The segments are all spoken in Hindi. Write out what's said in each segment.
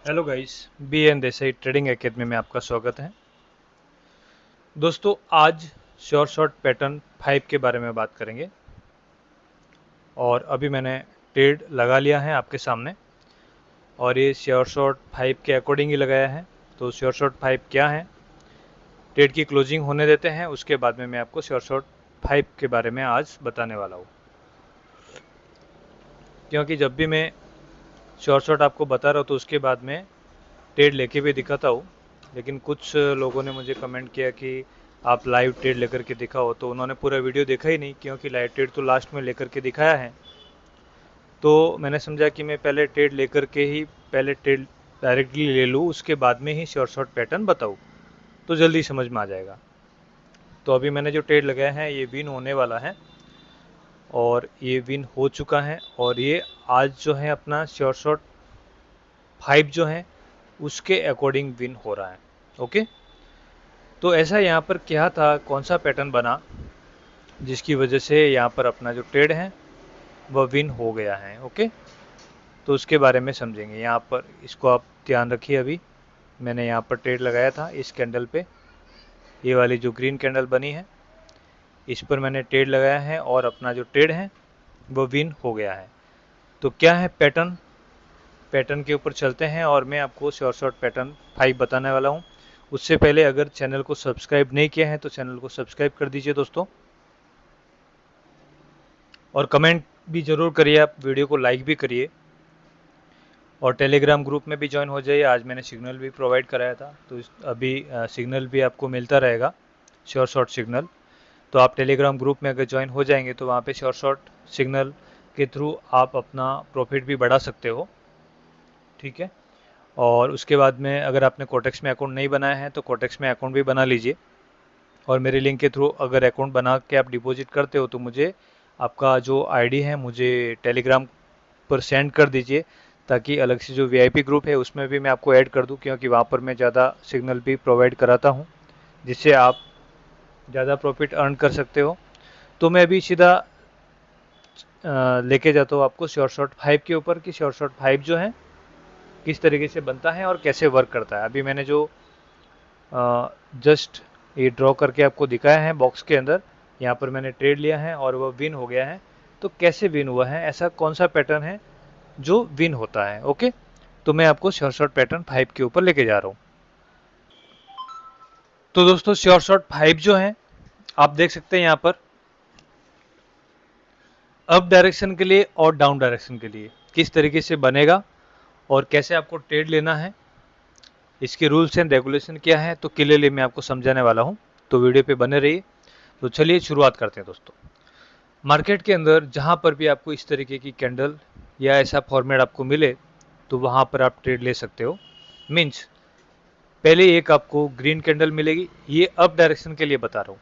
Hello guys, B N Desai trading academy में आपका स्वागत है। दोस्तों, आज शॉर्ट पैटर्न 5 के बारे में बात करेंगे और अभी मैंने ट्रेड लगा लिया है आपके सामने और ये शॉर्ट 5 के अकॉर्डिंग ही लगाया है। तो शॉर्ट 5 क्या है, ट्रेड की क्लोजिंग होने देते हैं, उसके बाद में मैं आपको शॉर्ट 5 के बारे में आज बताने वाला हूँ। क्योंकि जब भी मैं शॉर्ट आपको बता रहा हूँ तो उसके बाद में ट्रेड लेके भी दिखाता हूँ, लेकिन कुछ लोगों ने मुझे कमेंट किया कि आप लाइव ट्रेड लेकर के दिखाओ, तो उन्होंने पूरा वीडियो देखा ही नहीं, क्योंकि लाइव ट्रेड तो लास्ट में लेकर के दिखाया है। तो मैंने समझा कि मैं पहले ट्रेड लेकर के ही पहले ट्रेड डायरेक्टली ले लूँ, उसके बाद में ही शॉर्ट पैटर्न बताऊँ, तो जल्दी समझ में आ जाएगा। तो अभी मैंने जो ट्रेड लगाया है ये विन होने वाला है और ये विन हो चुका है और ये आज जो है अपना शॉर्ट 5 जो है उसके अकॉर्डिंग विन हो रहा है। ओके, तो ऐसा यहाँ पर क्या था, कौन सा पैटर्न बना जिसकी वजह से यहाँ पर अपना जो ट्रेड है वह विन हो गया है। ओके, तो उसके बारे में समझेंगे। यहाँ पर इसको आप ध्यान रखिए। अभी मैंने यहाँ पर ट्रेड लगाया था इस कैंडल पे, ये वाली जो ग्रीन कैंडल बनी है इस पर मैंने ट्रेड लगाया है और अपना जो ट्रेड है वो विन हो गया है। तो क्या है पैटर्न, पैटर्न के ऊपर चलते हैं और मैं आपको शॉर्ट पैटर्न 5 बताने वाला हूँ। उससे पहले अगर चैनल को सब्सक्राइब नहीं किया है तो चैनल को सब्सक्राइब कर दीजिए दोस्तों, और कमेंट भी ज़रूर करिए, आप वीडियो को लाइक भी करिए और टेलीग्राम ग्रुप में भी ज्वाइन हो जाइए। आज मैंने सिग्नल भी प्रोवाइड कराया था, तो अभी सिग्नल भी आपको मिलता रहेगा, शॉर्ट सिग्नल। तो आप टेलीग्राम ग्रुप में अगर ज्वाइन हो जाएंगे तो वहाँ पे शॉर्ट सिग्नल के थ्रू आप अपना प्रॉफिट भी बढ़ा सकते हो। ठीक है, और उसके बाद में अगर आपने कोटेक्स में अकाउंट नहीं बनाया है तो कोटेक्स में अकाउंट भी बना लीजिए, और मेरे लिंक के थ्रू अगर अकाउंट बना के आप डिपॉजिट करते हो तो मुझे आपका जो आईडी है मुझे टेलीग्राम पर सेंड कर दीजिए, ताकि अलग से जो वीआईपी ग्रुप है उसमें भी मैं आपको ऐड कर दूं, क्योंकि वहाँ पर मैं ज़्यादा सिग्नल भी प्रोवाइड कराता हूँ जिससे आप ज़्यादा प्रॉफिट अर्न कर सकते हो। तो मैं अभी सीधा लेके जाता हूँ आपको शॉर्ट 5 के ऊपर कि शॉर्ट 5 जो है किस तरीके से बनता है और कैसे वर्क करता है। अभी मैंने जो जस्ट ये ड्रॉ करके आपको दिखाया है बॉक्स के अंदर, यहाँ पर मैंने ट्रेड लिया है और वह विन हो गया है। तो कैसे विन हुआ है, ऐसा कौन सा पैटर्न है जो विन होता है। ओके, तो मैं आपको शॉर्ट पैटर्न 5 के ऊपर लेके जा रहा हूँ। तो दोस्तों, शॉर्ट 5 जो है आप देख सकते हैं यहाँ पर अप डायरेक्शन के लिए और डाउन डायरेक्शन के लिए किस तरीके से बनेगा और कैसे आपको ट्रेड लेना है, इसके रूल्स एंड रेगुलेशन क्या है, तो क्लियरली मैं आपको समझाने वाला हूँ। तो वीडियो पे बने रहिए। तो चलिए शुरुआत करते हैं दोस्तों। मार्केट के अंदर जहाँ पर भी आपको इस तरीके की कैंडल या ऐसा फॉर्मेट आपको मिले तो वहाँ पर आप ट्रेड ले सकते हो। मीन्स पहले एक आपको ग्रीन कैंडल मिलेगी, ये अप डायरेक्शन के लिए बता रहा हूँ,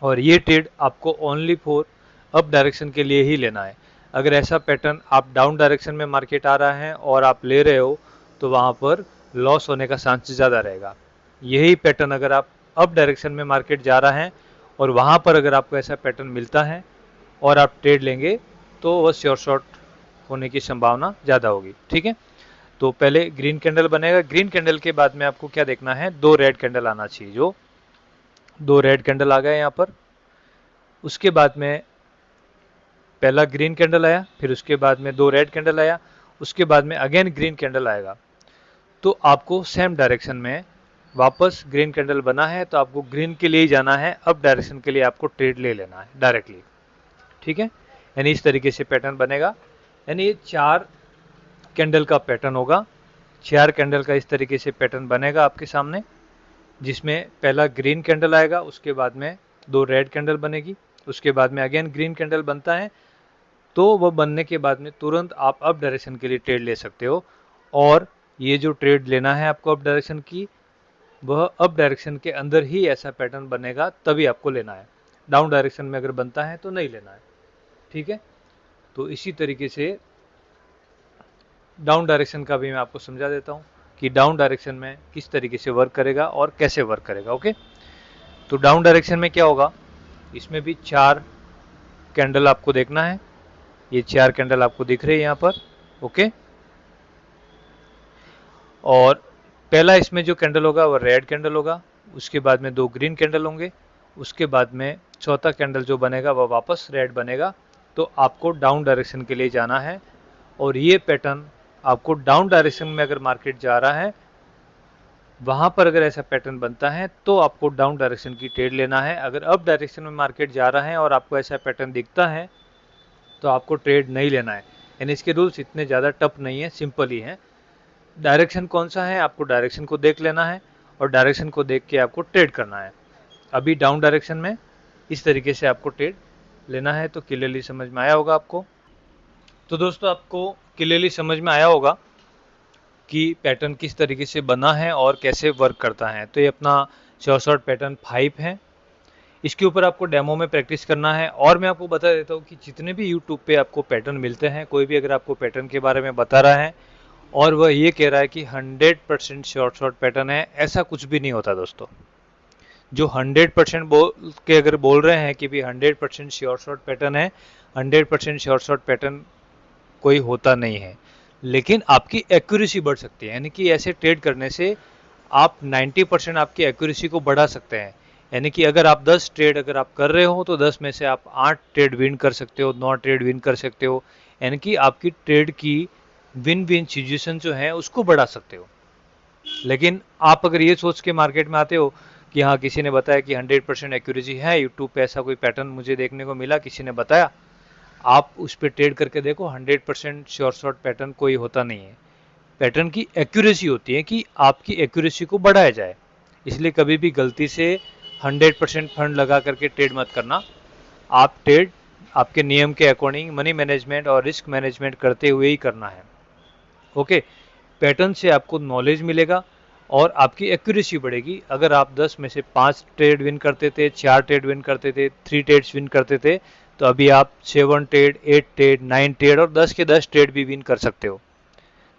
और ये ट्रेड आपको ओनली फॉर अप डायरेक्शन के लिए ही लेना है। अगर ऐसा पैटर्न आप डाउन डायरेक्शन में मार्केट आ रहा है और आप ले रहे हो तो वहाँ पर लॉस होने का चांस ज़्यादा रहेगा। यही पैटर्न अगर आप अप डायरेक्शन में मार्केट जा रहा है और वहाँ पर अगर आपको ऐसा पैटर्न मिलता है और आप ट्रेड लेंगे तो वह शॉर्ट होने की संभावना ज़्यादा होगी। ठीक है, तो पहले ग्रीन कैंडल बनेगा। ग्रीन कैंडल के बाद में आपको क्या देखना है, दो रेड कैंडल आना चाहिए। जो दो रेड कैंडल आ गए यहाँ पर, उसके बाद में पहला ग्रीन कैंडल आया, फिर उसके बाद में दो रेड कैंडल आया, उसके बाद में अगेन ग्रीन कैंडल आएगा। तो आपको सेम डायरेक्शन में वापस ग्रीन कैंडल बना है तो आपको ग्रीन के लिए ही जाना है, अप डायरेक्शन के लिए आपको ट्रेड ले लेना है डायरेक्टली। ठीक है, यानी इस तरीके से पैटर्न बनेगा। यानी ये चार कैंडल का पैटर्न होगा, चार कैंडल का इस तरीके से पैटर्न बनेगा आपके सामने, जिसमें पहला ग्रीन कैंडल आएगा, उसके बाद में दो रेड कैंडल बनेगी, उसके बाद में अगेन ग्रीन कैंडल बनता है। तो वह बनने के बाद में तुरंत आप अप डायरेक्शन के लिए ट्रेड ले सकते हो, और ये जो ट्रेड लेना है आपको अप डायरेक्शन की, वह अप डायरेक्शन के अंदर ही ऐसा पैटर्न बनेगा तभी आपको लेना है। डाउन डायरेक्शन में अगर बनता है तो नहीं लेना है। ठीक है, तो इसी तरीके से डाउन डायरेक्शन का भी मैं आपको समझा देता हूँ कि डाउन डायरेक्शन में किस तरीके से वर्क करेगा और कैसे वर्क करेगा। ओके, तो डाउन डायरेक्शन में क्या होगा, इसमें भी चार कैंडल आपको देखना है। ये चार कैंडल आपको दिख रहे हैं यहाँ पर। ओके, और पहला इसमें जो कैंडल होगा वो रेड कैंडल होगा, उसके बाद में 2 ग्रीन कैंडल होंगे, उसके बाद में चौथा कैंडल जो बनेगा वह वापस रेड बनेगा। तो आपको डाउन डायरेक्शन के लिए जाना है, और ये पैटर्न आपको डाउन डायरेक्शन में अगर मार्केट जा रहा है वहां पर अगर ऐसा पैटर्न बनता है तो आपको डाउन डायरेक्शन की ट्रेड लेना है। अगर अप डायरेक्शन में मार्केट जा रहा है और आपको ऐसा पैटर्न दिखता है तो आपको ट्रेड नहीं लेना है। यानी इसके रूल्स इतने ज़्यादा टफ नहीं है, सिंपल ही है। डायरेक्शन कौन सा है, आपको डायरेक्शन को देख लेना है और डायरेक्शन को देख के आपको ट्रेड करना है। अभी डाउन डायरेक्शन में इस तरीके से आपको ट्रेड लेना है। तो क्लियरली समझ में आया होगा आपको। तो दोस्तों आपको क्लियरली समझ में आया होगा कि पैटर्न किस तरीके से बना है और कैसे वर्क करता है। तो ये अपना शॉर्ट पैटर्न 5 है। इसके ऊपर आपको डेमो में प्रैक्टिस करना है। और मैं आपको बता देता हूँ कि जितने भी यूट्यूब पे आपको पैटर्न मिलते हैं, कोई भी अगर आपको पैटर्न के बारे में बता रहा है और वह ये कह रहा है कि 100% शॉर्ट पैटर्न है, ऐसा कुछ भी नहीं होता दोस्तों। जो 100% बोल के अगर बोल रहे हैं कि भी 100% शॉर्ट पैटर्न है, 100% शॉर्ट पैटर्न कोई होता नहीं है। लेकिन आपकी एक्यूरेसी बढ़ सकती है, यानी कि ऐसे ट्रेड करने से आप 90% आपकी एक्यूरेसी को बढ़ा सकते हैं। यानी कि अगर आप 10 ट्रेड अगर आप कर रहे हो तो 10 में से आप 8 ट्रेड विन कर सकते हो, 9 ट्रेड विन कर सकते हो। यानी कि आपकी ट्रेड की विन विन सिचुएशन जो है उसको बढ़ा सकते हो। लेकिन आप अगर ये सोच के मार्केट में आते हो कि हाँ किसी ने बताया कि 100% एक्यूरेसी है, यूट्यूब पे ऐसा कोई पैटर्न मुझे देखने को मिला, किसी ने बताया, आप उस पर ट्रेड करके देखो, 100% शॉर्ट पैटर्न कोई होता नहीं है। पैटर्न की एक्यूरेसी होती है कि आपकी एक्यूरेसी को बढ़ाया जाए। इसलिए कभी भी गलती से 100% फंड लगा करके ट्रेड मत करना। आप ट्रेड आपके नियम के अकॉर्डिंग मनी मैनेजमेंट और रिस्क मैनेजमेंट करते हुए ही करना है। ओके, पैटर्न से आपको नॉलेज मिलेगा और आपकी एक्यूरेसी बढ़ेगी। अगर आप 10 में से 5 ट्रेड विन करते थे, 4 ट्रेड विन करते थे, 3 ट्रेड्स विन करते थे, तो अभी आप 7 ट्रेड, 8 ट्रेड, 9 ट्रेड और 10 के 10 ट्रेड भी विन कर सकते हो।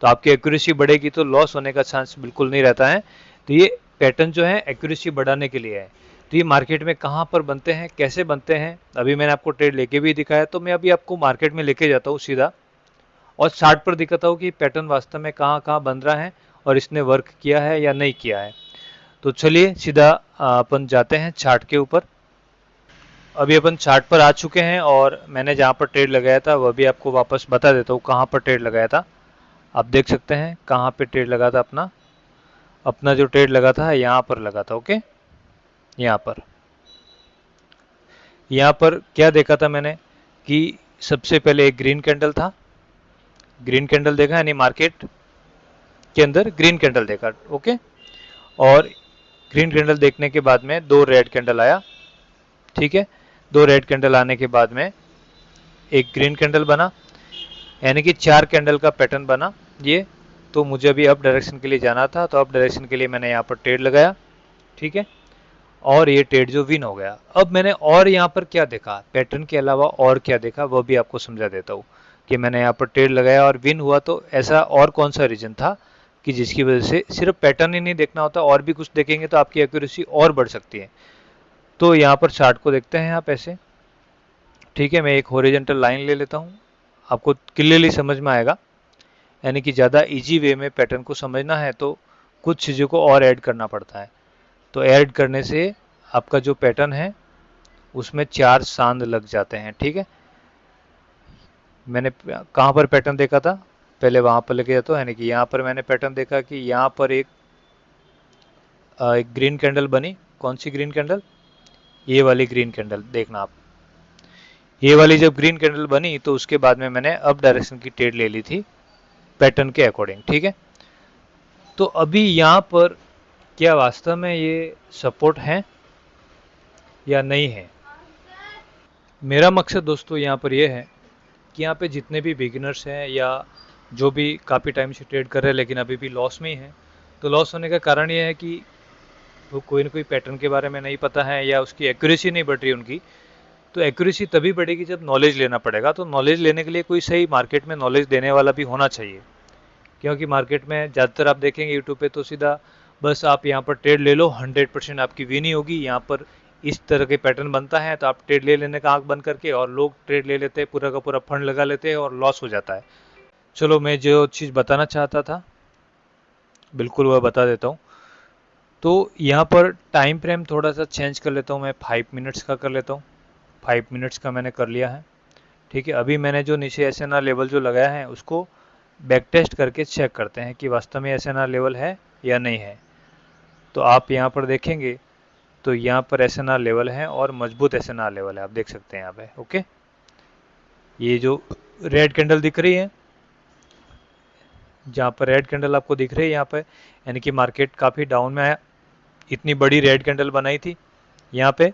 तो आपकी एक्यूरेसी बढ़ेगी तो लॉस होने का चांस बिल्कुल नहीं रहता है। तो ये पैटर्न जो है एक्यूरेसी बढ़ाने के लिए है। तो ये मार्केट में कहाँ पर बनते हैं, कैसे बनते हैं, अभी मैंने आपको ट्रेड लेके भी दिखाया। तो मैं अभी आपको मार्केट में लेके जाता हूँ सीधा और चार्ट पर दिखाता हूँ कि पैटर्न वास्तव में कहाँ कहाँ बन रहा है और इसने वर्क किया है या नहीं किया है। तो चलिए सीधा अपन जाते हैं चार्ट के ऊपर। अभी अपन चार्ट पर आ चुके हैं और मैंने जहाँ पर ट्रेड लगाया था वह भी आपको वापस बता देता हूँ कहाँ पर ट्रेड लगाया था। आप देख सकते हैं कहाँ पे ट्रेड लगा था अपना। अपना जो ट्रेड लगा था यहाँ पर लगा था। ओके, यहाँ पर क्या देखा था मैंने कि सबसे पहले एक ग्रीन कैंडल था। ग्रीन कैंडल देखा, यानी मार्केट के अंदर ग्रीन कैंडल देखा। ओके, और ग्रीन कैंडल देखने के बाद में 2 रेड कैंडल आया। ठीक है, 2 रेड कैंडल आने के बाद में एक ग्रीन कैंडल बना, यानी कि 4 कैंडल का पैटर्न बना ये। तो मुझे अभी अप डायरेक्शन के लिए जाना था, तो अप डायरेक्शन के लिए मैंने यहाँ पर ट्रेड लगाया। ठीक है, और ये ट्रेड जो विन हो गया। अब मैंने और यहाँ पर क्या देखा, पैटर्न के अलावा और क्या देखा वो भी आपको समझा देता हूँ कि मैंने यहाँ पर ट्रेड लगाया और विन हुआ। तो ऐसा और कौन सा रीजन था कि जिसकी वजह से सिर्फ पैटर्न ही नहीं देखना होता, और भी कुछ देखेंगे तो आपकी एक्यूरेसी और बढ़ सकती है। तो यहाँ पर चार्ट को देखते हैं आप ऐसे। ठीक है, मैं एक हॉरिजॉन्टल लाइन ले लेता हूँ, आपको क्लियरली समझ में आएगा। यानी कि ज़्यादा इजी वे में पैटर्न को समझना है तो कुछ चीज़ों को और ऐड करना पड़ता है। तो ऐड करने से आपका जो पैटर्न है उसमें 4 चांद लग जाते हैं। ठीक है, मैंने कहाँ पर पैटर्न देखा था, पहले वहाँ पर लेके जाता हूँ। यानी कि यहाँ पर मैंने पैटर्न देखा कि यहाँ पर एक ग्रीन कैंडल बनी। कौन सी ग्रीन कैंडल, ये वाली ग्रीन कैंडल देखना आप। ये वाली जब ग्रीन कैंडल बनी तो उसके बाद में मैंने अप डायरेक्शन की ट्रेड ले ली थी पैटर्न के अकॉर्डिंग। ठीक है, तो अभी यहाँ पर क्या वास्तव में ये सपोर्ट है या नहीं है। मेरा मकसद दोस्तों यहाँ पर ये है कि यहाँ पे जितने भी बिगिनर्स हैं या जो भी काफ़ी टाइम से ट्रेड कर रहे हैं लेकिन अभी भी लॉस में ही हैं, तो लॉस होने का कारण ये है कि वो कोई ना कोई पैटर्न के बारे में नहीं पता है या उसकी एक्यूरेसी नहीं बढ़ रही उनकी। तो एक्यूरेसी तभी बढ़ेगी जब नॉलेज लेना पड़ेगा। तो नॉलेज लेने के लिए कोई सही मार्केट में नॉलेज देने वाला भी होना चाहिए, क्योंकि मार्केट में ज़्यादातर आप देखेंगे यूट्यूब पे तो सीधा बस आप यहाँ पर ट्रेड ले लो, 100% आपकी विन ही होगी। यहाँ पर इस तरह के पैटर्न बनता है तो आप ट्रेड ले लेने का आंख बंद करके, और लोग ट्रेड ले लेते हैं, पूरा का पूरा फंड लगा लेते हैं और लॉस हो जाता है। चलो, मैं जो चीज़ बताना चाहता था बिल्कुल वह बता देता हूँ। तो यहाँ पर टाइम फ्रेम थोड़ा सा चेंज कर लेता हूँ, मैं 5 मिनट्स का कर लेता हूँ। 5 मिनट्स का मैंने कर लिया है। ठीक है, अभी मैंने जो नीचे एसएनआर लेवल जो लगाया है उसको बैक टेस्ट करके चेक करते हैं कि वास्तव में एसएनआर लेवल है या नहीं है। तो आप यहाँ पर देखेंगे तो यहाँ पर एसएनआर लेवल है और मजबूत एसएनआर लेवल है, आप देख सकते हैं यहाँ पे। ओके, ये जो रेड कैंडल दिख रही है, जहाँ पर रेड कैंडल आपको दिख रही है यहाँ पे, यानी कि मार्केट काफ़ी डाउन में आया, इतनी बड़ी रेड कैंडल बनाई थी यहाँ पे।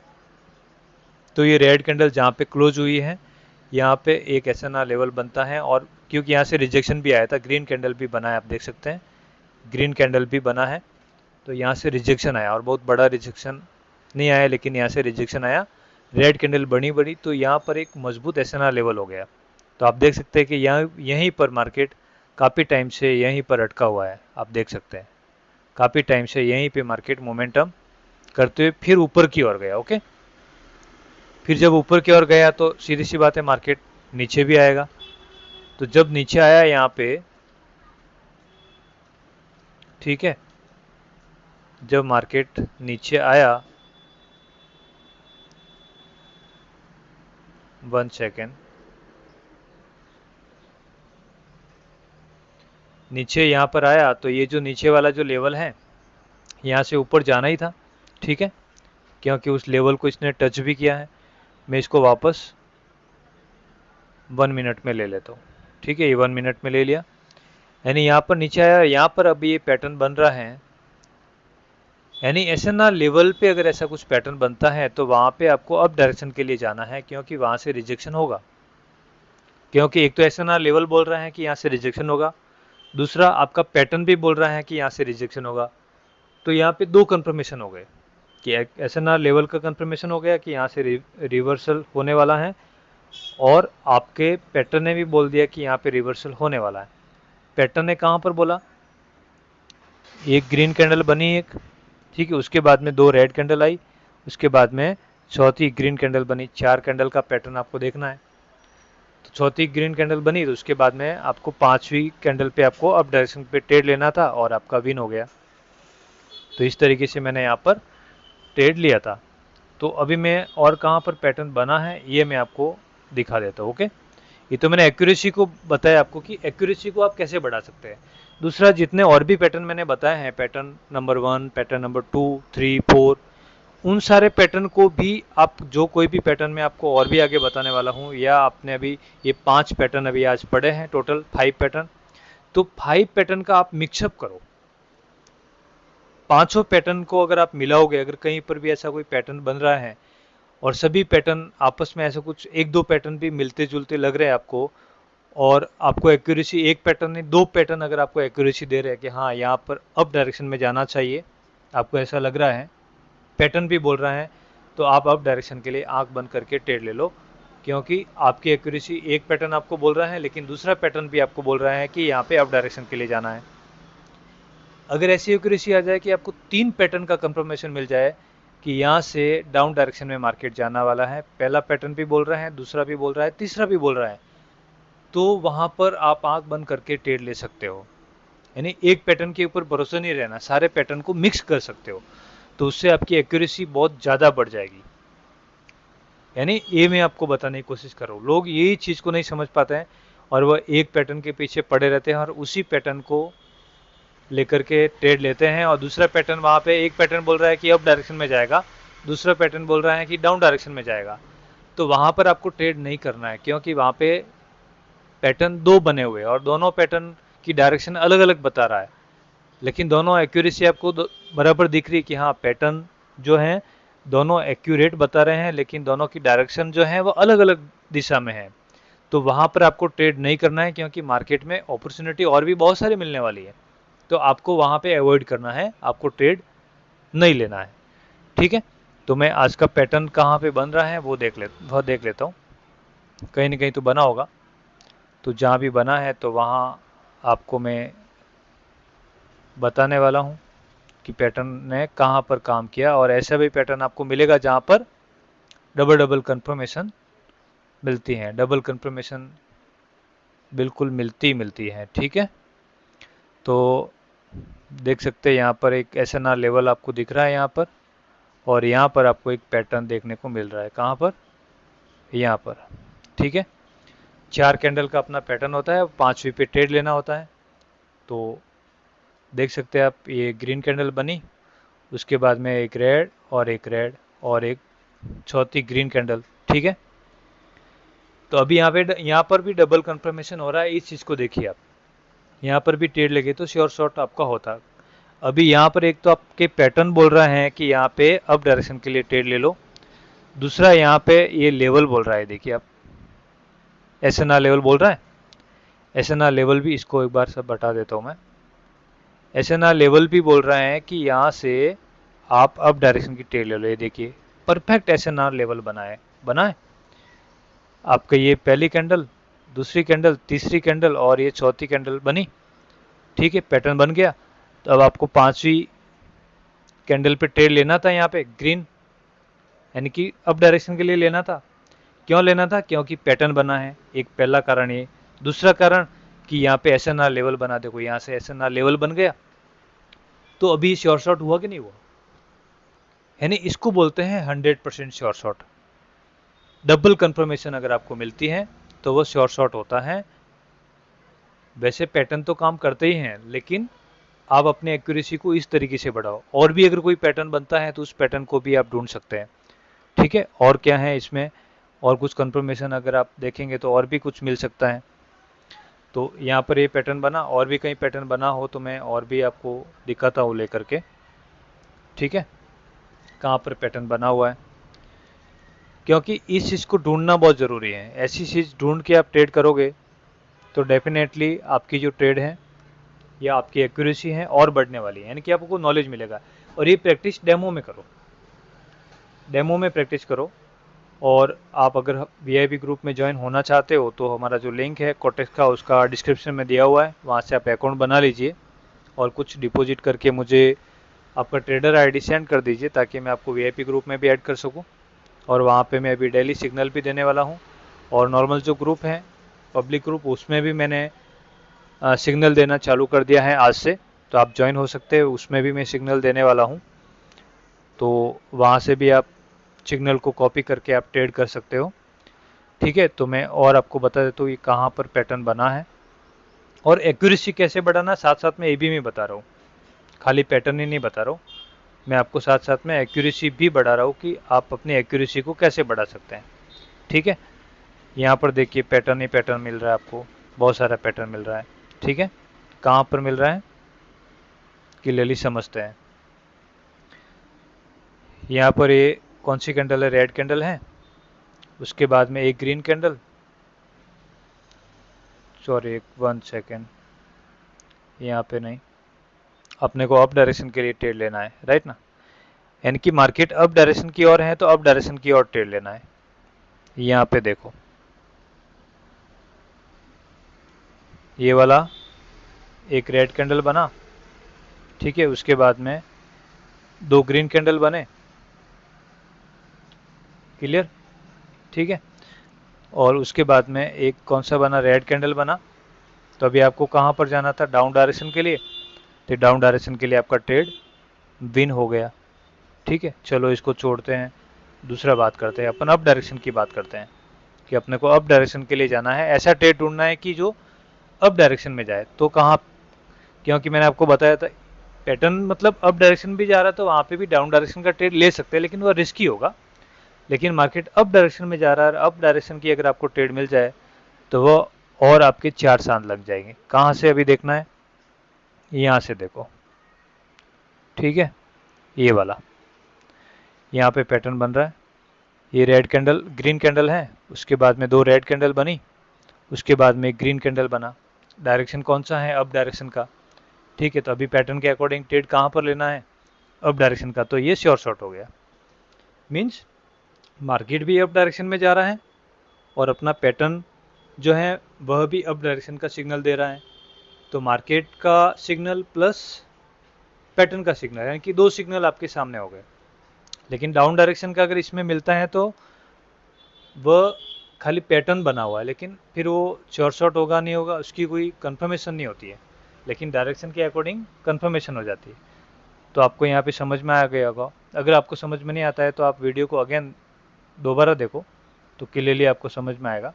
तो ये रेड कैंडल जहाँ पे क्लोज हुई है, यहाँ पे एक एसएनआर लेवल बनता है, और क्योंकि यहाँ से रिजेक्शन भी आया था, ग्रीन कैंडल भी बना है, आप देख सकते हैं ग्रीन कैंडल भी बना है। तो यहाँ से रिजेक्शन आया और बहुत बड़ा रिजेक्शन नहीं आया, लेकिन यहाँ से रिजेक्शन आया, रेड कैंडल बनी बड़ी, तो यहाँ पर एक मजबूत एसएनआर लेवल हो गया। तो आप देख सकते हैं कि यहाँ यहीं पर मार्केट काफ़ी टाइम से यहीं पर अटका हुआ है, आप देख सकते हैं काफ़ी टाइम से यहीं पे मार्केट मोमेंटम करते हुए फिर ऊपर की ओर गया। ओके, फिर जब ऊपर की ओर गया तो सीधी सी बात है मार्केट नीचे भी आएगा। तो जब नीचे आया यहाँ पे, ठीक है, जब मार्केट नीचे आया, 1 सेकेंड, नीचे यहाँ पर आया तो ये जो नीचे वाला जो लेवल है यहाँ से ऊपर जाना ही था। ठीक है, क्योंकि उस लेवल को इसने टच भी किया है। मैं इसको वापस 1 मिनट में ले लेता हूँ। ठीक है, ये 1 मिनट में ले लिया, यानी यहाँ पर नीचे आया, यहाँ पर अभी ये पैटर्न बन रहा है। यानी एसएनआर लेवल पे अगर ऐसा कुछ पैटर्न बनता है तो वहाँ पे आपको अप डायरेक्शन के लिए जाना है, क्योंकि वहाँ से रिजेक्शन होगा। क्योंकि एक तो एसएनआर लेवल बोल रहा है कि यहाँ से रिजेक्शन होगा, दूसरा आपका पैटर्न भी बोल रहा है कि यहाँ से रिजेक्शन होगा। तो यहाँ पे दो कंफर्मेशन हो गए कि एसएनआर लेवल का कंफर्मेशन हो गया कि यहाँ से रिवर्सल होने वाला है, और आपके पैटर्न ने भी बोल दिया कि यहाँ पे रिवर्सल होने वाला है। पैटर्न ने कहाँ पर बोला, एक ग्रीन कैंडल बनी एक, ठीक है, उसके बाद में 2 रेड कैंडल आई, उसके बाद में चौथी ग्रीन कैंडल बनी। 4 कैंडल का पैटर्न आपको देखना है। तो चौथी ग्रीन कैंडल बनी तो उसके बाद में आपको 5वीं कैंडल पे आपको अप डायरेक्शन पे ट्रेड लेना था और आपका विन हो गया। तो इस तरीके से मैंने यहाँ पर ट्रेड लिया था। तो अभी मैं और कहाँ पर पैटर्न बना है ये मैं आपको दिखा देता हूँ। ओके, ये तो मैंने एक्यूरेसी को बताया आपको कि एक्यूरेसी को आप कैसे बढ़ा सकते हैं। दूसरा, जितने और भी पैटर्न मैंने बताए हैं, पैटर्न नंबर 1, पैटर्न नंबर 2, 3, 4, उन सारे पैटर्न को भी आप, जो कोई भी पैटर्न मैं आपको और भी आगे बताने वाला हूँ, या आपने अभी ये 5 पैटर्न अभी आज पढ़े हैं, टोटल 5 पैटर्न, तो 5 पैटर्न का आप मिक्सअप करो। पांचों पैटर्न को अगर आप मिलाओगे, अगर कहीं पर भी ऐसा कोई पैटर्न बन रहा है और सभी पैटर्न आपस में ऐसा कुछ 1-2 पैटर्न भी मिलते जुलते लग रहे हैं आपको, और आपको एक्यूरेसी एक पैटर्न नहीं 2 पैटर्न अगर आपको एक्यूरेसी दे रहे हैं कि हाँ यहाँ पर अप डायरेक्शन में जाना चाहिए, आपको ऐसा लग रहा है, पैटर्न भी बोल रहा है, तो आप अप डायरेक्शन के लिए आंख बंद करके ट्रेड ले लो। क्योंकि आपकी एक्यूरेसी एक पैटर्न आपको बोल रहा है, लेकिन दूसरा पैटर्न भी आपको बोल रहा है कि यहाँ पे अप डायरेक्शन के लिए जाना है। अगर ऐसी एक्यूरेसी आ जाए कि आपको 3 पैटर्न का कंफर्मेशन मिल जाए कि यहाँ से डाउन डायरेक्शन में मार्केट जाना वाला है, पहला पैटर्न भी बोल रहा है, दूसरा भी बोल रहा है, तीसरा भी बोल रहा है, तो वहाँ पर आप आंख बंद करके ट्रेड ले सकते हो। यानी एक पैटर्न के ऊपर भरोसा नहीं रहना, सारे पैटर्न को मिक्स कर सकते हो, तो उससे आपकी एक्यूरेसी बहुत ज़्यादा बढ़ जाएगी। यानी ये मैं आपको बताने की कोशिश कर रहा हूँ। लोग यही चीज़ को नहीं समझ पाते हैं और वह एक पैटर्न के पीछे पड़े रहते हैं और उसी पैटर्न को लेकर के ट्रेड लेते हैं, और दूसरा पैटर्न, वहाँ पे एक पैटर्न बोल रहा है कि अप डायरेक्शन में जाएगा, दूसरा पैटर्न बोल रहा है कि डाउन डायरेक्शन में जाएगा, तो वहाँ पर आपको ट्रेड नहीं करना है, क्योंकि वहाँ पे पैटर्न 2 बने हुए हैं और दोनों पैटर्न की डायरेक्शन अलग अलग बता रहा है, लेकिन दोनों एक्यूरेसी आपको बराबर दिख रही है कि हाँ पैटर्न जो है दोनों एक्यूरेट बता रहे हैं, लेकिन दोनों की डायरेक्शन जो है वो अलग अलग दिशा में है। तो वहाँ पर आपको ट्रेड नहीं करना है, क्योंकि मार्केट में अपॉर्चुनिटी और भी बहुत सारी मिलने वाली है, तो आपको वहाँ पे अवॉइड करना है, आपको ट्रेड नहीं लेना है। ठीक है, तो मैं आज का पैटर्न कहाँ पे बन रहा है वो देख लेता हूँ। कहीं ना कहीं तो बना होगा, तो जहाँ भी बना है तो वहाँ आपको मैं बताने वाला हूँ कि पैटर्न ने कहाँ पर काम किया, और ऐसा भी पैटर्न आपको मिलेगा जहाँ पर डबल डबल कंफर्मेशन मिलती हैं, डबल कंफर्मेशन बिल्कुल मिलती है। ठीक है, तो देख सकते हैं यहाँ पर एक SNR लेवल आपको दिख रहा है यहाँ पर, और यहाँ पर आपको एक पैटर्न देखने को मिल रहा है। कहाँ पर? यहाँ पर। ठीक है, 4 कैंडल का अपना पैटर्न होता है, 5वीं पे ट्रेड लेना होता है। तो देख सकते हैं आप, ये ग्रीन कैंडल बनी, उसके बाद में एक रेड और एक चौथी ग्रीन कैंडल। ठीक है, तो अभी यहाँ पर भी डबल कंफर्मेशन हो रहा है। इस चीज़ को देखिए आप, यहाँ पर भी ट्रेड लगे तो श्योर शॉट आपका होता। अभी यहाँ पर एक तो आपके पैटर्न बोल रहा है कि यहाँ पे अप डायरेक्शन के लिए ट्रेड ले लो, दूसरा यहाँ पे ये लेवल बोल रहा है, देखिए आप, SNR लेवल बोल रहा है। SNR लेवल भी, इसको एक बार सब बता देता हूँ मैं। SNR लेवल भी बोल रहा है कि यहाँ से आप अप डायरेक्शन की ट्रेड ले लो। ये देखिए, परफेक्ट SNR लेवल बना है आपका। ये पहली कैंडल, दूसरी कैंडल, तीसरी कैंडल और ये चौथी कैंडल बनी। ठीक है, पैटर्न बन गया। तो अब आपको 5वीं कैंडल पे ट्रेड लेना था, यहाँ पे ग्रीन, यानी कि अप डायरेक्शन के लिए लेना था। क्यों लेना था? क्योंकि पैटर्न बना है, एक पहला कारण ये। दूसरा कारण कि यहाँ पे SNR लेवल बना, देखो यहाँ से SNR लेवल बन गया। तो अभी श्योर शॉट हुआ कि नहीं हुआ? यानी इसको बोलते हैं 100% श्योर शॉट। डबल कंफर्मेशन अगर आपको मिलती है तो वो श्योर शॉट होता है। वैसे पैटर्न तो काम करते ही हैं, लेकिन आप अपने एक्यूरेसी को इस तरीके से बढ़ाओ। और भी अगर कोई पैटर्न बनता है तो उस पैटर्न को भी आप ढूंढ सकते हैं। ठीक है, और क्या है इसमें, और कुछ कंफर्मेशन अगर आप देखेंगे तो और भी कुछ मिल सकता है। तो यहाँ पर ये पैटर्न बना, और भी कहीं पैटर्न बना हो तो मैं और भी आपको दिखाता हूँ लेकर के। ठीक है, कहाँ पर पैटर्न बना हुआ है, क्योंकि इस चीज़ को ढूंढना बहुत ज़रूरी है। ऐसी चीज़ ढूंढ के आप ट्रेड करोगे तो डेफिनेटली आपकी जो ट्रेड है या आपकी एक्यूरेसी है और बढ़ने वाली है, यानी कि आपको नॉलेज मिलेगा। और ये प्रैक्टिस डेमो में करो, डेमो में प्रैक्टिस करो। और आप अगर VIP ग्रुप में ज्वाइन होना चाहते हो तो हमारा जो लिंक है कोटेक्स का, उसका डिस्क्रिप्शन में दिया हुआ है, वहाँ से आप अकाउंट बना लीजिए और कुछ डिपॉजिट करके मुझे आपका ट्रेडर ID सेंड कर दीजिए, ताकि मैं आपको VIP ग्रुप में भी ऐड कर सकूँ। और वहाँ पे मैं अभी डेली सिग्नल भी देने वाला हूँ। और नॉर्मल जो ग्रुप है, पब्लिक ग्रुप, उसमें भी मैंने सिग्नल देना चालू कर दिया है आज से। तो आप ज्वाइन हो सकते हैं, उसमें भी मैं सिग्नल देने वाला हूँ। तो वहाँ से भी आप सिग्नल को कॉपी करके आप ट्रेड कर सकते हो। ठीक है, तो मैं और आपको बता देता हूँ ये कहाँ पर पैटर्न बना है और एक्यूरेसी कैसे बढ़ाना, साथ साथ में ये भी मैं बता रहा हूँ। खाली पैटर्न ही नहीं बता रहा हूँ, मैं आपको साथ साथ में एक्यूरेसी भी बढ़ा रहा हूँ कि आप अपनी एक्यूरेसी को कैसे बढ़ा सकते हैं। ठीक है, यहाँ पर देखिए पैटर्न ही पैटर्न मिल रहा है आपको, बहुत सारा पैटर्न मिल रहा है। ठीक है, कहाँ पर मिल रहा है क्लियरली समझते हैं। यहाँ पर ये कौन सी कैंडल है? रेड कैंडल है, उसके बाद में एक ग्रीन कैंडल, सॉरी 1 सेकेंड, यहाँ पे नहीं, अपने को अप डायरेक्शन के लिए ट्रेड लेना है, राइट ना। यानी कि मार्केट अप डायरेक्शन की ओर है तो अप डायरेक्शन की ओर ट्रेड लेना है। यहाँ पे देखो, ये वाला एक रेड कैंडल बना, ठीक है, उसके बाद में 2 ग्रीन कैंडल बने, क्लियर। ठीक है, और उसके बाद में एक कौन सा बना? रेड कैंडल बना। तो अभी आपको कहाँ पर जाना था? डाउन डायरेक्शन के लिए। तो डाउन डायरेक्शन के लिए आपका ट्रेड विन हो गया। ठीक है, चलो इसको छोड़ते हैं, दूसरा बात करते हैं, अपन अप डायरेक्शन की बात करते हैं कि अपने को अप डायरेक्शन के लिए जाना है, ऐसा ट्रेड ढूंढना है कि जो अप डायरेक्शन में जाए। तो कहाँ? क्योंकि मैंने आपको बताया था पैटर्न मतलब अप डायरेक्शन भी जा रहा है तो वहाँ पे भी डाउन डायरेक्शन का ट्रेड ले सकते हैं, लेकिन वह रिस्की होगा। लेकिन मार्केट अप डायरेक्शन में जा रहा है, अप डायरेक्शन की अगर आपको ट्रेड मिल जाए तो वो और आपके 4 चांद लग जाएंगे। कहाँ से अभी देखना है? यहाँ से देखो, ठीक है, ये वाला यहाँ पे पैटर्न बन रहा है। ये रेड कैंडल, ग्रीन कैंडल है, उसके बाद में 2 रेड कैंडल बनी, उसके बाद में एक ग्रीन कैंडल बना। डायरेक्शन कौन सा है? अप डायरेक्शन का। ठीक है, तो अभी पैटर्न के अकॉर्डिंग ट्रेड कहाँ पर लेना है? अप डायरेक्शन का। तो ये श्योर शॉट हो गया, मीन्स मार्केट भी अप डायरेक्शन में जा रहा है और अपना पैटर्न जो है वह भी अप डायरेक्शन का सिग्नल दे रहा है। तो मार्केट का सिग्नल प्लस पैटर्न का सिग्नल, यानी कि 2 सिग्नल आपके सामने हो गए। लेकिन डाउन डायरेक्शन का अगर इसमें मिलता है तो वह खाली पैटर्न बना हुआ है, लेकिन फिर वो श्योर शॉट होगा नहीं होगा उसकी कोई कंफर्मेशन नहीं होती है। लेकिन डायरेक्शन के अकॉर्डिंग कंफर्मेशन हो जाती है। तो आपको यहाँ पे समझ में आ गया होगा। अगर आपको समझ में नहीं आता है तो आप वीडियो को अगेन दोबारा देखो तो क्लियरली आपको समझ में आएगा,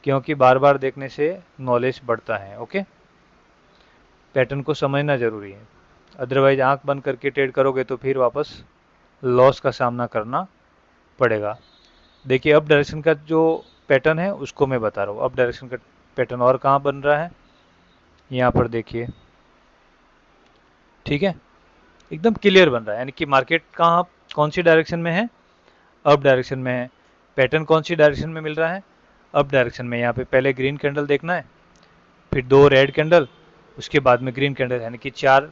क्योंकि बार बार देखने से नॉलेज बढ़ता है। ओके, पैटर्न को समझना जरूरी है, अदरवाइज आंख बंद करके ट्रेड करोगे तो फिर वापस लॉस का सामना करना पड़ेगा। देखिए अप डायरेक्शन का जो पैटर्न है उसको मैं बता रहा हूँ। अप डायरेक्शन का पैटर्न और कहाँ बन रहा है, यहाँ पर देखिए, ठीक है, एकदम क्लियर बन रहा है। यानी कि मार्केट कहाँ कौन सी डायरेक्शन में है, अप डायरेक्शन में है। पैटर्न कौन सी डायरेक्शन में मिल रहा है, अप डायरेक्शन में। यहाँ पे पहले ग्रीन कैंडल देखना है, फिर 2 रेड कैंडल, उसके बाद में ग्रीन कैंडल, यानी कि 4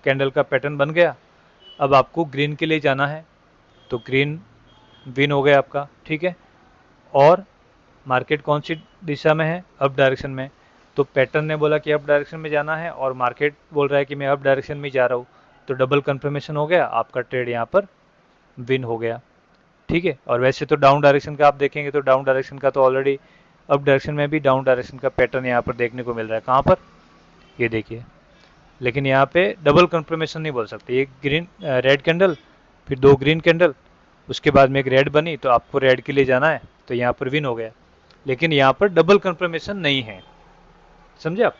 कैंडल का पैटर्न बन गया। अब आपको ग्रीन के लिए जाना है, तो ग्रीन विन हो गया आपका, ठीक है। और मार्केट कौन सी दिशा में है, अप डायरेक्शन में। तो पैटर्न ने बोला कि अप डायरेक्शन में जाना है और मार्केट बोल रहा है कि मैं अप डायरेक्शन में जा रहा हूँ, तो डबल कंफर्मेशन हो गया, आपका ट्रेड यहाँ पर विन हो गया, ठीक है। और वैसे तो डाउन डायरेक्शन का आप देखेंगे तो डाउन डायरेक्शन का तो ऑलरेडी अप डायरेक्शन में भी डाउन डायरेक्शन का पैटर्न यहाँ पर देखने को मिल रहा है। कहाँ पर, ये देखिए। लेकिन यहाँ पे डबल कंफर्मेशन नहीं बोल सकते। एक ग्रीन रेड कैंडल, फिर 2 ग्रीन कैंडल, उसके बाद में एक रेड बनी, तो आपको रेड के लिए जाना है, तो यहाँ पर विन हो गया। लेकिन यहाँ पर डबल कंफर्मेशन नहीं है, समझे आप।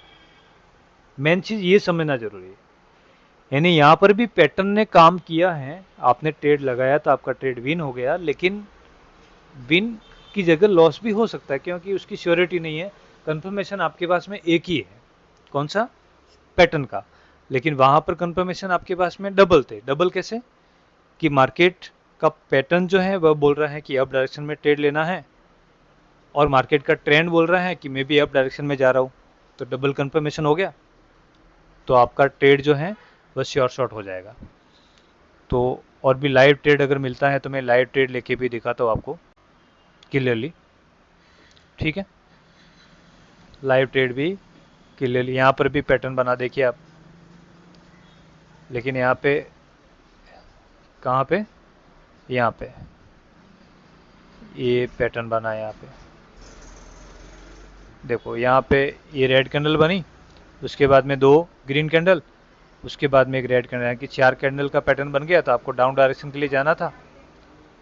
मेन चीज ये समझना जरूरी है। यानी यहाँ पर भी पैटर्न ने काम किया है, आपने ट्रेड लगाया तो आपका ट्रेड विन हो गया, लेकिन विन की जगह लॉस भी हो सकता है, क्योंकि उसकी श्योरिटी नहीं है। कंफर्मेशन आपके पास में एक ही है, कौन सा, पैटर्न का। लेकिन वहां पर कंफर्मेशन आपके पास में डबल थे। डबल कैसे, कि मार्केट का पैटर्न जो है वह बोल रहा है कि अप डायरेक्शन में ट्रेड लेना है, और मार्केट का ट्रेंड बोल रहा है कि मैं भी अप डायरेक्शन में जा रहा हूँ, तो डबल कंफर्मेशन हो गया। तो आपका ट्रेड जो है वह श्योर शॉट हो जाएगा। तो और भी लाइव ट्रेड अगर मिलता है तो मैं लाइव ट्रेड लेके भी दिखाता हूँ आपको क्लियरली, ठीक है। लाइव ट्रेड भी क्लियरली, यहाँ पर भी पैटर्न बना देखिए आप। लेकिन यहाँ पे, कहाँ पे, यहाँ पे ये पैटर्न बना है। यहाँ पे देखो, यहाँ पे ये रेड कैंडल बनी, उसके बाद में 2 ग्रीन कैंडल, उसके बाद में एक रेड कैंडल, यानी कि 4 कैंडल का पैटर्न बन गया। तो आपको डाउन डायरेक्शन के लिए जाना था,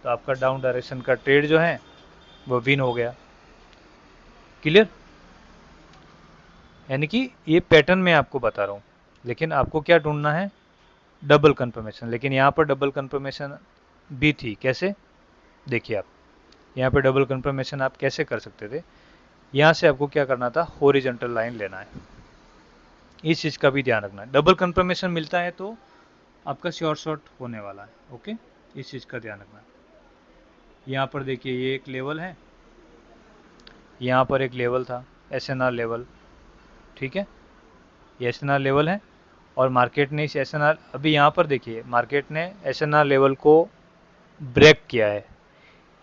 तो आपका डाउन डायरेक्शन का ट्रेड जो है वो विन हो गया, क्लियर। यानी कि ये पैटर्न मैं आपको बता रहा हूँ, लेकिन आपको क्या ढूंढना है, डबल कंफर्मेशन। लेकिन यहाँ पर डबल कंफर्मेशन भी थी, कैसे, देखिए आप। यहाँ पे डबल कंफर्मेशन आप कैसे कर सकते थे, यहाँ से आपको क्या करना था, हॉरिजॉन्टल लाइन लेना है। इस चीज़ का भी ध्यान रखना है। डबल कंफर्मेशन मिलता है तो आपका शॉर्ट शॉट होने वाला है, ओके, इस चीज़ का ध्यान रखना है। यहाँ पर देखिए, ये एक लेवल है, यहाँ पर एक लेवल था, SNR लेवल, ठीक है, ये SNR लेवल है। और मार्केट ने इस SNR, अभी यहाँ पर देखिए, मार्केट ने SNR लेवल को ब्रेक किया है।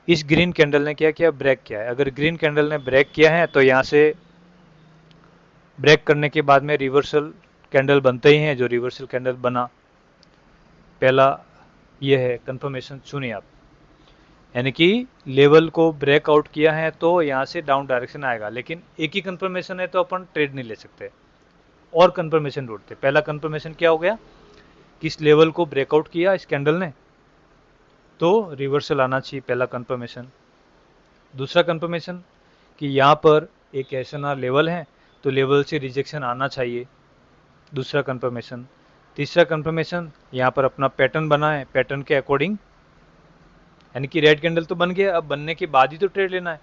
इस ग्रीन कैंडल ने क्या किया, ब्रेक किया है। अगर ग्रीन कैंडल ने ब्रेक किया है तो यहाँ से ब्रेक करने के बाद में रिवर्सल कैंडल बनते ही हैं। जो रिवर्सल कैंडल बना, पहला ये है कंफर्मेशन, सुनिए आप। यानी कि लेवल को ब्रेकआउट किया है तो यहाँ से डाउन डायरेक्शन आएगा। लेकिन एक ही कंफर्मेशन है तो अपन ट्रेड नहीं ले सकते, और कंफर्मेशन ढूंढते। पहला कंफर्मेशन क्या हो गया, कि इस लेवल को ब्रेकआउट किया इस कैंडल ने, तो रिवर्सल आना चाहिए, पहला कंफर्मेशन। दूसरा कंफर्मेशन, कि यहाँ पर एक SNR लेवल है तो लेवल से रिजेक्शन आना चाहिए, दूसरा कंफर्मेशन। तीसरा कंफर्मेशन, यहाँ पर अपना पैटर्न बना है, पैटर्न के अकॉर्डिंग, यानी कि रेड कैंडल तो बन गया, अब बनने के बाद ही तो ट्रेड लेना है।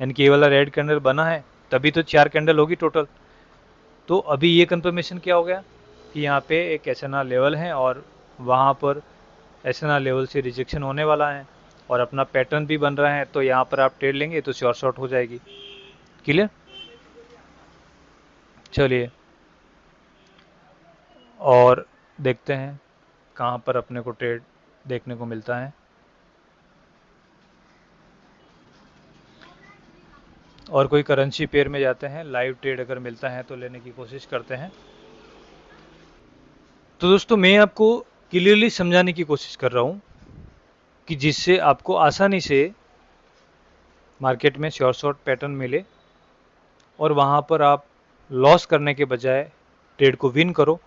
यानी कि ये वाला रेड कैंडल बना है तभी तो 4 कैंडल होगी टोटल। तो अभी ये कंफर्मेशन क्या हो गया, कि यहाँ पे एक SNR लेवल है और वहाँ पर SNR लेवल से रिजेक्शन होने वाला है, और अपना पैटर्न भी बन रहा है, तो यहाँ पर आप ट्रेड लेंगे तो शॉर्ट शॉट हो जाएगी, क्लियर। चलिए और देखते हैं कहाँ पर अपने को ट्रेड देखने को मिलता है। और कोई करेंसी पेयर में जाते हैं, लाइव ट्रेड अगर मिलता है तो लेने की कोशिश करते हैं। तो दोस्तों, मैं आपको क्लियरली समझाने की कोशिश कर रहा हूँ कि जिससे आपको आसानी से मार्केट में शॉर्ट पैटर्न मिले और वहाँ पर आप लॉस करने के बजाय ट्रेड को विन करो।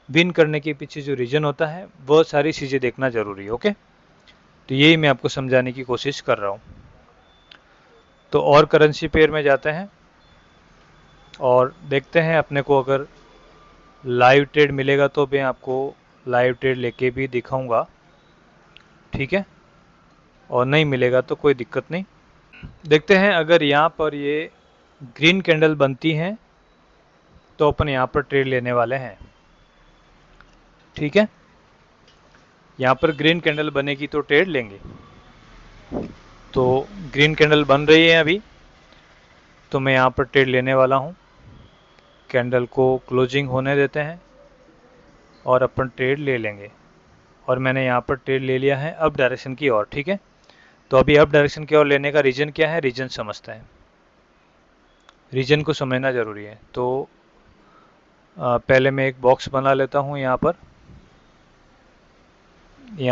विन करने के पीछे जो रीजन होता है वो सारी चीज़ें देखना ज़रूरी है। ओके, तो यही मैं आपको समझाने की कोशिश कर रहा हूँ। तो और करेंसी पेयर में जाते हैं और देखते हैं अपने को अगर लाइव ट्रेड मिलेगा तो मैं आपको लाइव ट्रेड लेके भी दिखाऊंगा, ठीक है, और नहीं मिलेगा तो कोई दिक्कत नहीं। देखते हैं अगर यहाँ पर ये ग्रीन कैंडल बनती हैं तो अपन यहाँ पर ट्रेड लेने वाले हैं, ठीक है। यहाँ पर ग्रीन कैंडल बनेगी तो ट्रेड लेंगे। तो ग्रीन कैंडल बन रही है अभी, तो मैं यहाँ पर ट्रेड लेने वाला हूँ। कैंडल को क्लोजिंग होने देते हैं और अपन ट्रेड ले लेंगे। और मैंने यहाँ पर ट्रेड ले लिया है अप डायरेक्शन की ओर, ठीक है। तो अभी अप डायरेक्शन की ओर लेने का रीजन क्या है, रीजन समझते हैं। रीजन को समझना ज़रूरी है। तो पहले मैं एक बॉक्स बना लेता हूँ यहाँ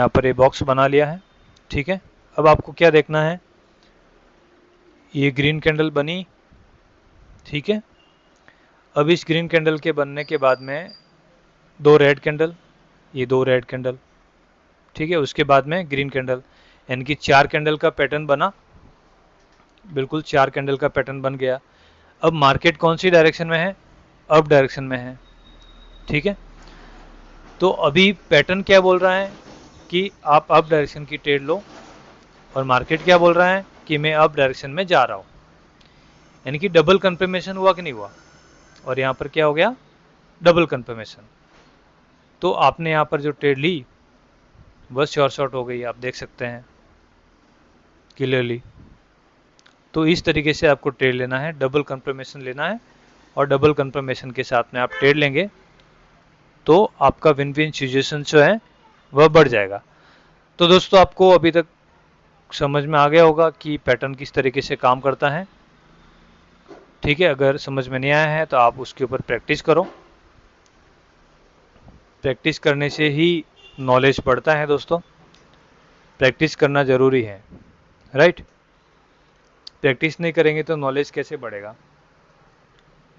पर ये बॉक्स बना लिया है, ठीक है। अब आपको क्या देखना है, ये ग्रीन कैंडल बनी, ठीक है। अब इस ग्रीन कैंडल के बनने के बाद में दो रेड कैंडल, ये दो रेड कैंडल, ठीक है। उसके बाद में ग्रीन कैंडल, यानी कि 4 कैंडल का पैटर्न बना, बिल्कुल 4 कैंडल का पैटर्न बन गया। अब मार्केट कौन सी डायरेक्शन में है, अप डायरेक्शन में है, ठीक है। तो अभी पैटर्न क्या बोल रहा है कि आप अप डायरेक्शन की ट्रेड लो, और मार्केट क्या बोल रहा है कि मैं अप डायरेक्शन में जा रहा हूँ, यानी कि डबल कंफर्मेशन हुआ कि नहीं हुआ। और यहाँ पर क्या हो गया, डबल कंफर्मेशन। तो आपने यहाँ पर जो ट्रेड ली बस शॉर्ट हो गई, आप देख सकते हैं क्लियरली। तो इस तरीके से आपको ट्रेड लेना है, डबल कंफर्मेशन लेना है, और डबल कंफर्मेशन के साथ में आप ट्रेड लेंगे तो आपका विन विन सिचुएशन जो है वह बढ़ जाएगा। तो दोस्तों आपको अभी तक समझ में आ गया होगा कि पैटर्न किस तरीके से काम करता है, ठीक है। अगर समझ में नहीं आया है तो आप उसके ऊपर प्रैक्टिस करो। प्रैक्टिस करने से ही नॉलेज बढ़ता है दोस्तों, प्रैक्टिस करना ज़रूरी है, राइट। प्रैक्टिस नहीं करेंगे तो नॉलेज कैसे बढ़ेगा।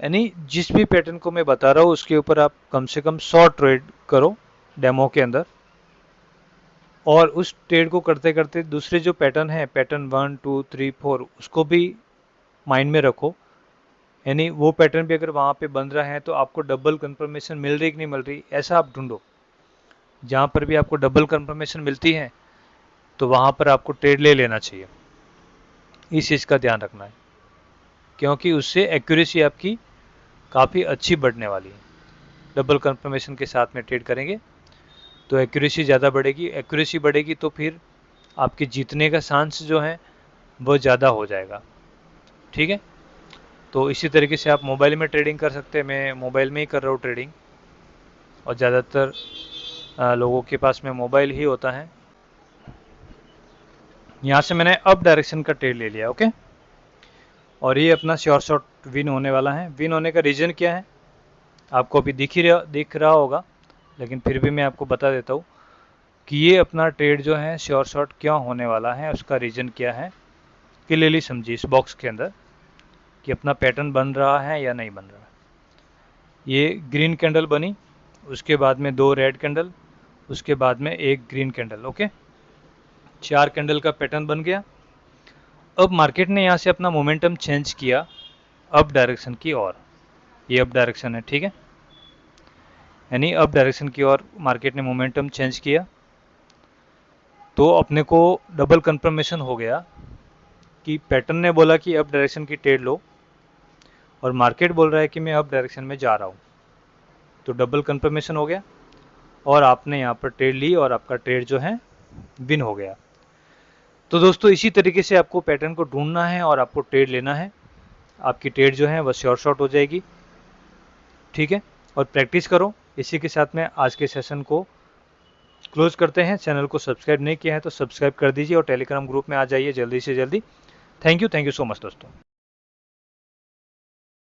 यानी जिस भी पैटर्न को मैं बता रहा हूँ उसके ऊपर आप कम से कम 100 ट्रेड करो डेमो के अंदर, और उस ट्रेड को करते करते दूसरे जो पैटर्न है, पैटर्न 1 2 3 4, उसको भी माइंड में रखो। यानी वो पैटर्न भी अगर वहाँ पे बन रहा है तो आपको डबल कंफर्मेशन मिल रही कि नहीं मिल रही, ऐसा आप ढूंढो। जहाँ पर भी आपको डबल कंफर्मेशन मिलती है तो वहाँ पर आपको ट्रेड ले लेना चाहिए। इस चीज़ का ध्यान रखना है, क्योंकि उससे एक्यूरेसी आपकी काफ़ी अच्छी बढ़ने वाली है। डबल कंफर्मेशन के साथ में ट्रेड करेंगे तो एक्यूरेसी ज़्यादा बढ़ेगी। एक्यूरेसी बढ़ेगी तो फिर आपके जीतने का चांस जो है वो ज़्यादा हो जाएगा, ठीक है। तो इसी तरीके से आप मोबाइल में ट्रेडिंग कर सकते हैं। मैं मोबाइल में ही कर रहा हूँ ट्रेडिंग, और ज़्यादातर लोगों के पास में मोबाइल ही होता है। यहाँ से मैंने अप डायरेक्शन का ट्रेड ले लिया, ओके। और ये अपना शॉर्ट विन होने वाला है। विन होने का रीज़न क्या है आपको अभी दिख रहा होगा, लेकिन फिर भी मैं आपको बता देता हूँ कि ये अपना ट्रेड जो है शॉर्ट क्यों होने वाला है, उसका रीज़न क्या है। क्लियरली समझिए इस बॉक्स के अंदर कि अपना पैटर्न बन रहा है या नहीं बन रहा है। ये ग्रीन कैंडल बनी, उसके बाद में 2 रेड कैंडल, उसके बाद में एक ग्रीन कैंडल, ओके। 4 कैंडल का पैटर्न बन गया। अब मार्केट ने यहाँ से अपना मोमेंटम चेंज किया अप डायरेक्शन की ओर। ये अप डायरेक्शन है, ठीक है। यानी अप डायरेक्शन की ओर मार्केट ने मोमेंटम चेंज किया तो अपने को डबल कंफर्मेशन हो गया कि पैटर्न ने बोला कि अप डायरेक्शन की ट्रेड लो, और मार्केट बोल रहा है कि मैं अप डायरेक्शन में जा रहा हूँ। तो डबल कंफर्मेशन हो गया और आपने यहाँ पर ट्रेड ली और आपका ट्रेड जो है विन हो गया। तो दोस्तों इसी तरीके से आपको पैटर्न को ढूंढना है और आपको ट्रेड लेना है। आपकी ट्रेड जो है वह शॉर्ट हो जाएगी, ठीक है। और प्रैक्टिस करो। इसी के साथ में आज के सेशन को क्लोज करते हैं। चैनल को सब्सक्राइब नहीं किया है तो सब्सक्राइब कर दीजिए और टेलीग्राम ग्रुप में आ जाइए जल्दी से जल्दी। थैंक यू सो मच दोस्तों।